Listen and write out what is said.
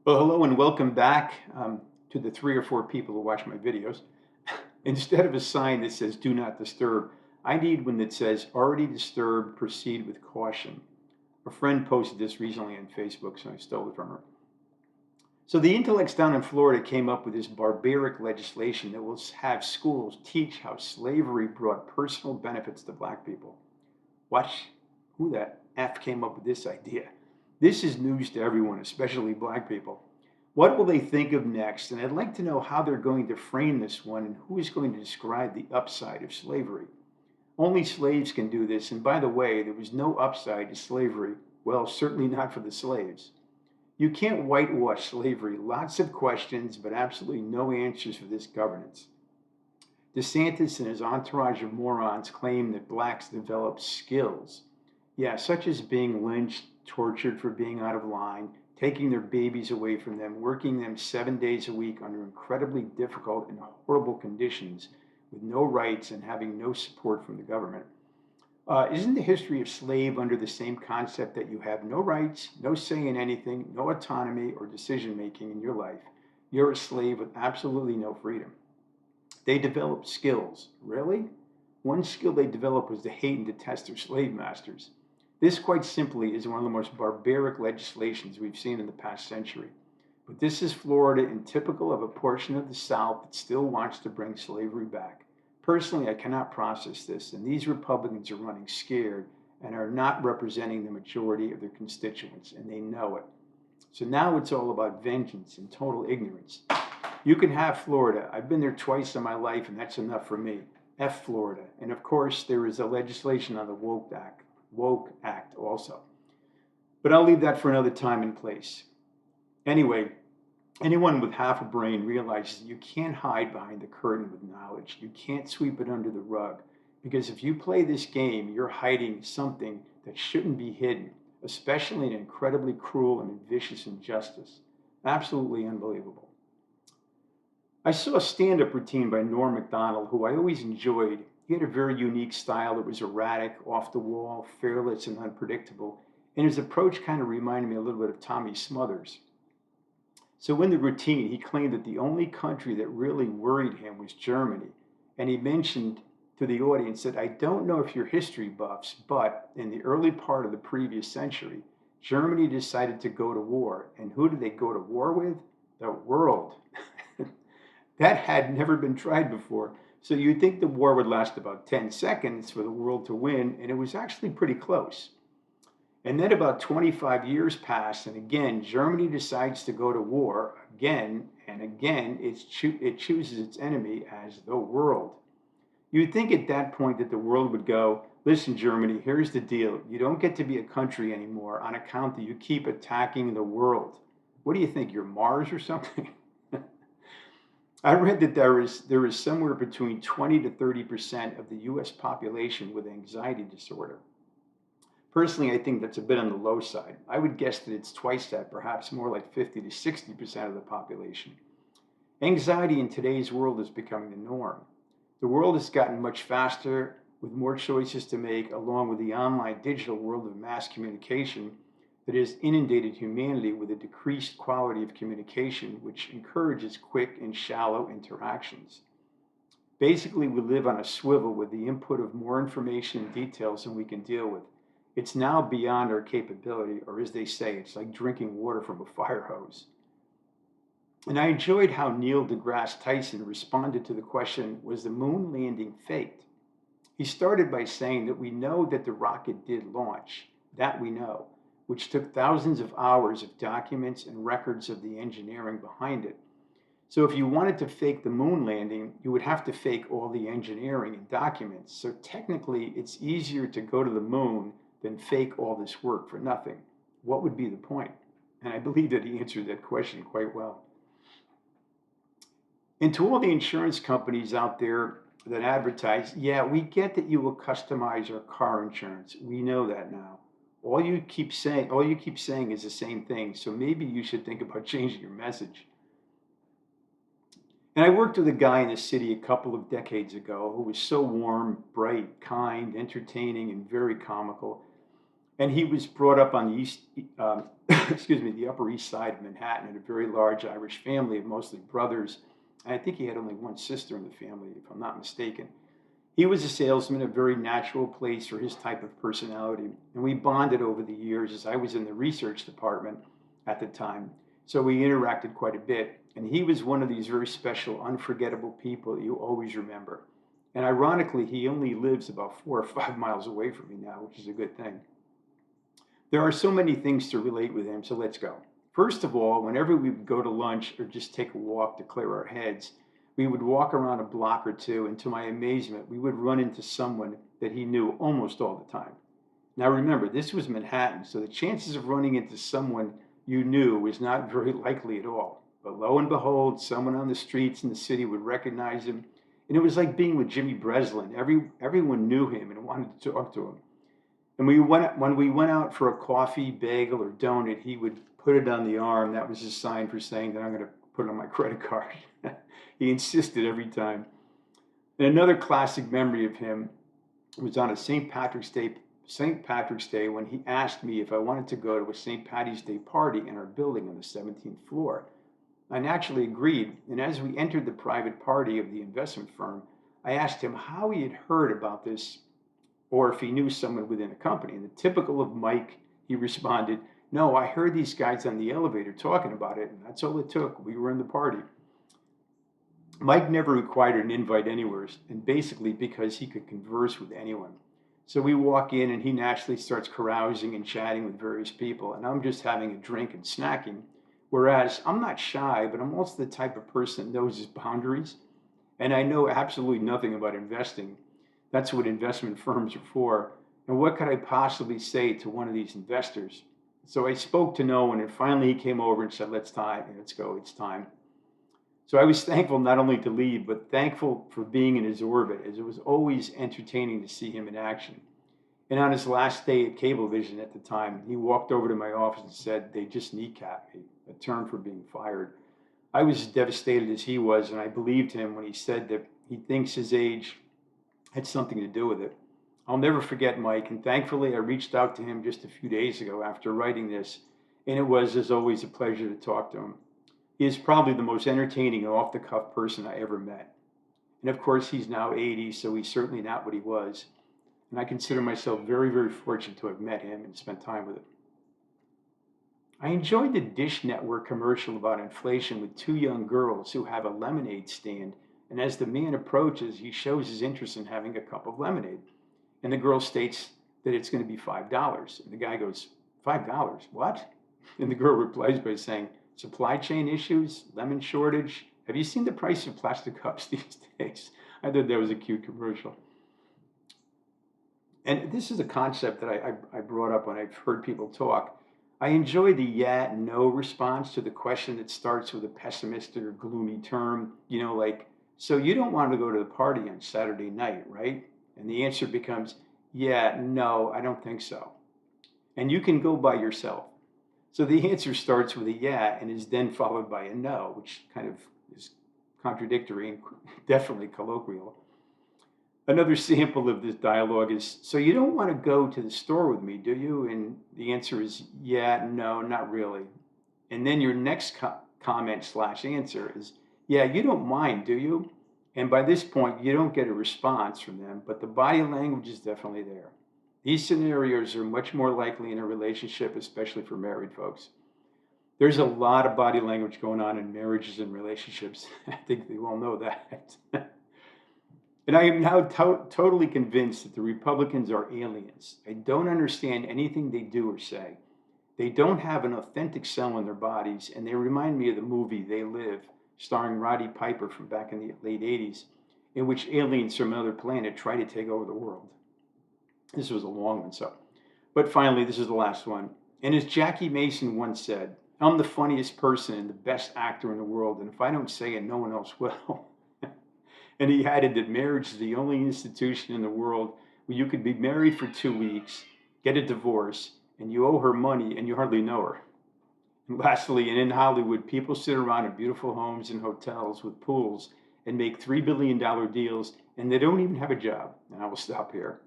Well, hello and welcome back to the three or four people who watch my videos. Instead of a sign that says "Do not disturb," I need one that says "Already disturbed. Proceed with caution." A friend posted this recently on Facebook, so I stole it from her. So the intellects down in Florida came up with this barbaric legislation that will have schools teach how slavery brought personal benefits to black people. What? Who the F came up with this idea? This is news to everyone, especially black people. What will they think of next? And I'd like to know how they're going to frame this one and who is going to describe the upside of slavery. Only slaves can do this. And by the way, there was no upside to slavery. Well, certainly not for the slaves. You can't whitewash slavery. Lots of questions, but absolutely no answers for this governance. DeSantis and his entourage of morons claim that blacks develop skills. Yeah, such as being lynched, tortured for being out of line, taking their babies away from them, working them 7 days a week under incredibly difficult and horrible conditions with no rights and having no support from the government. Isn't the history of slave under the same concept that you have no rights, no say in anything, no autonomy or decision making in your life? You're a slave with absolutely no freedom. They developed skills. Really? One skill they developed was to hate and detest their slave masters. This, quite simply, is one of the most barbaric legislations we've seen in the past century. But this is Florida and typical of a portion of the South that still wants to bring slavery back. Personally, I cannot process this, and these Republicans are running scared and are not representing the majority of their constituents, and they know it. So now it's all about vengeance and total ignorance. You can have Florida. I've been there twice in my life, and that's enough for me. F Florida. And of course, there is a legislation on the Woke Act also. But I'll leave that for another time and place. Anyway, anyone with half a brain realizes that you can't hide behind the curtain with knowledge. You can't sweep it under the rug. Because if you play this game, you're hiding something that shouldn't be hidden, especially an incredibly cruel and vicious injustice. Absolutely unbelievable. I saw a stand up routine by Norm MacDonald, who I always enjoyed. He had a very unique style that was erratic, off the wall, fearless, and unpredictable. And his approach kind of reminded me a little bit of Tommy Smothers. So, in the routine, he claimed that the only country that really worried him was Germany. And he mentioned to the audience that I don't know if you're history buffs, but in the early part of the previous century, Germany decided to go to war. And who did they go to war with? The world. That had never been tried before. So you'd think the war would last about 10 seconds for the world to win, and it was actually pretty close. And then about 25 years pass, and again, Germany decides to go to war again, and again, it chooses its enemy as the world. You'd think at that point that the world would go, listen, Germany, here's the deal. You don't get to be a country anymore on account that you keep attacking the world. What do you think? You're Mars or something? I read that there is somewhere between 20 to 30% of the US population with anxiety disorder. Personally, I think that's a bit on the low side. I would guess that it's twice that, perhaps more like 50 to 60% of the population. Anxiety in today's world is becoming the norm. The world has gotten much faster with more choices to make, along with the online digital world of mass communication that has inundated humanity with a decreased quality of communication, which encourages quick and shallow interactions. Basically, we live on a swivel with the input of more information and details than we can deal with. It's now beyond our capability, or as they say, it's like drinking water from a fire hose. And I enjoyed how Neil deGrasse Tyson responded to the question, was the moon landing faked? He started by saying that we know that the rocket did launch, that we know, which took thousands of hours of documents and records of the engineering behind it. So if you wanted to fake the moon landing, you would have to fake all the engineering and documents. So technically, it's easier to go to the moon than fake all this work for nothing. What would be the point? And I believe that he answered that question quite well. And to all the insurance companies out there that advertise, yeah, we get that you will customize our car insurance. We know that now. All you keep saying is the same thing. So maybe you should think about changing your message. And I worked with a guy in the city a couple of decades ago who was so warm, bright, kind, entertaining, and very comical. And he was brought up on the excuse me, the Upper East Side of Manhattan in a very large Irish family of mostly brothers. And I think he had only one sister in the family, if I'm not mistaken. He was a salesman, a very natural place for his type of personality. And we bonded over the years as I was in the research department at the time. So we interacted quite a bit. And he was one of these very special, unforgettable people that you always remember. And ironically, he only lives about 4 or 5 miles away from me now, which is a good thing. There are so many things to relate with him, so let's go. First of all, whenever we would go to lunch or just take a walk to clear our heads, we would walk around a block or two, and to my amazement, we would run into someone that he knew almost all the time. Now remember, this was Manhattan, so the chances of running into someone you knew was not very likely at all. But lo and behold, someone on the streets in the city would recognize him, and it was like being with Jimmy Breslin. Everyone knew him and wanted to talk to him. And when we went out for a coffee, bagel, or donut, he would put it on the arm. That was his sign for saying that I'm going to put it on my credit card. He insisted every time. And another classic memory of him was on a St. Patrick's Day when he asked me if I wanted to go to a St. Patty's Day party in our building on the 17th floor. I naturally agreed, and as we entered the private party of the investment firm, I asked him how he had heard about this or if he knew someone within the company. And the typical of Mike, he responded, "No, I heard these guys on the elevator talking about it, and that's all it took. We were in the party." Mike never required an invite anywhere, and basically because he could converse with anyone. So we walk in, and he naturally starts carousing and chatting with various people, and I'm just having a drink and snacking. Whereas I'm not shy, but I'm also the type of person that knows his boundaries, and I know absolutely nothing about investing. That's what investment firms are for. And what could I possibly say to one of these investors? So I spoke to no one, and finally he came over and said, let's go, it's time. So I was thankful not only to leave, but thankful for being in his orbit, as it was always entertaining to see him in action. And on his last day at Cablevision at the time, he walked over to my office and said, they just kneecapped me, a term for being fired. I was as devastated as he was, and I believed him when he said that he thinks his age had something to do with it. I'll never forget Mike, and thankfully I reached out to him just a few days ago after writing this, and it was, as always, a pleasure to talk to him. He is probably the most entertaining and off-the-cuff person I ever met. And of course, he's now 80, so he's certainly not what he was. And I consider myself very, very fortunate to have met him and spent time with him. I enjoyed the Dish Network commercial about inflation with two young girls who have a lemonade stand, and as the man approaches, he shows his interest in having a cup of lemonade. And the girl states that it's going to be $5. And the guy goes, $5? What? And the girl replies by saying, supply chain issues, lemon shortage. Have you seen the price of plastic cups these days? I thought that was a cute commercial. And this is a concept that I brought up when I've heard people talk. I enjoy the yeah, no response to the question that starts with a pessimistic or gloomy term, like, so you don't want to go to the party on Saturday night, right? And the answer becomes, yeah, no, I don't think so. And you can go by yourself. So the answer starts with a yeah and is then followed by a no, which kind of is contradictory and definitely colloquial. Another sample of this dialogue is, so you don't want to go to the store with me, do you? And the answer is, yeah, no, not really. And then your next comment/answer is, yeah, you don't mind, do you? And by this point, you don't get a response from them, but the body language is definitely there. These scenarios are much more likely in a relationship, especially for married folks. There's a lot of body language going on in marriages and relationships. I think we all know that. And I am now totally convinced that the Republicans are aliens. I don't understand anything they do or say. They don't have an authentic cell in their bodies, and they remind me of the movie They Live, starring Roddy Piper from back in the late 80s, in which aliens from another planet try to take over the world. This was a long one, but finally, this is the last one. And as Jackie Mason once said, I'm the funniest person and the best actor in the world, and if I don't say it, no one else will. And he added that marriage is the only institution in the world where you could be married for 2 weeks, get a divorce, and you owe her money and you hardly know her. And lastly, and in Hollywood, people sit around in beautiful homes and hotels with pools and make $3 billion deals, and they don't even have a job. And I will stop here.